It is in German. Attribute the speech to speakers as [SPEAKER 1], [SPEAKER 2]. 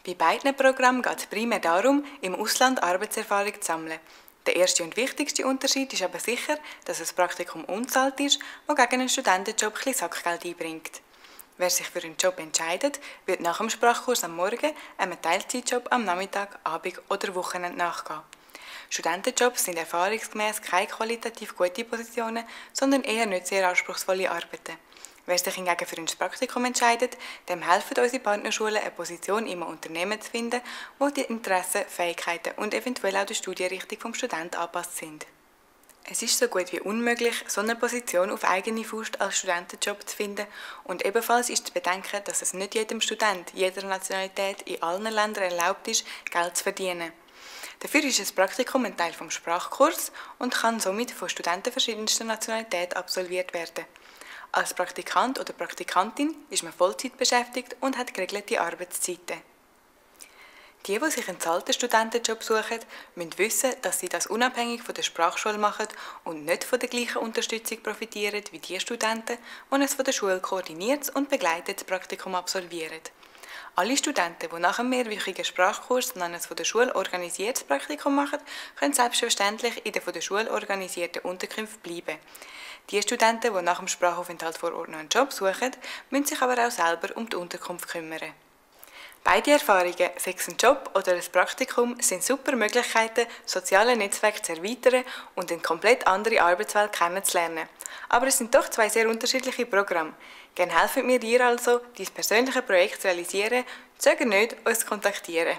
[SPEAKER 1] Bei beiden Programmen geht es primär darum, im Ausland Arbeitserfahrung zu sammeln. Der erste und wichtigste Unterschied ist aber sicher, dass das Praktikum unbezahlt ist, das gegen einen Studentenjob ein bisschen Sackgeld einbringt. Wer sich für einen Job entscheidet, wird nach dem Sprachkurs am Morgen einem Teilzeitjob am Nachmittag, Abend oder Wochenende nachgehen. Studentenjobs sind erfahrungsgemäß keine qualitativ gute Positionen, sondern eher nicht sehr anspruchsvolle Arbeiten. Wer sich hingegen für ein Praktikum entscheidet, dem helfen unsere Partnerschulen, eine Position in einem Unternehmen zu finden, wo die Interessen, Fähigkeiten und eventuell auch die Studienrichtung des Studenten angepasst sind. Es ist so gut wie unmöglich, so eine Position auf eigene Faust als Studentenjob zu finden und ebenfalls ist zu bedenken, dass es nicht jedem Student jeder Nationalität in allen Ländern erlaubt ist, Geld zu verdienen. Dafür ist das Praktikum ein Teil des Sprachkurs und kann somit von Studenten verschiedenster Nationalität absolviert werden. Als Praktikant oder Praktikantin ist man Vollzeit beschäftigt und hat geregelte Arbeitszeiten. Die sich einen zahlten Studentenjob suchen, müssen wissen, dass sie das unabhängig von der Sprachschule machen und nicht von der gleichen Unterstützung profitieren wie die Studenten, die ein von der Schule koordiniertes und begleitetes Praktikum absolvieren. Alle Studenten, die nach einem mehrwöchigen Sprachkurs noch ein von der Schule organisiertes Praktikum machen, können selbstverständlich in den von der Schule organisierten Unterkünften bleiben. Die Studenten, die nach dem Sprachaufenthalt vor Ort noch einen Job suchen, müssen sich aber auch selber um die Unterkunft kümmern. Beide Erfahrungen, sei es ein Job oder ein Praktikum, sind super Möglichkeiten, soziale Netzwerke zu erweitern und eine komplett andere Arbeitswelt kennenzulernen. Aber es sind doch zwei sehr unterschiedliche Programme. Gerne helfen wir dir also, dein persönliches Projekt zu realisieren. Zögere nicht, uns zu kontaktieren.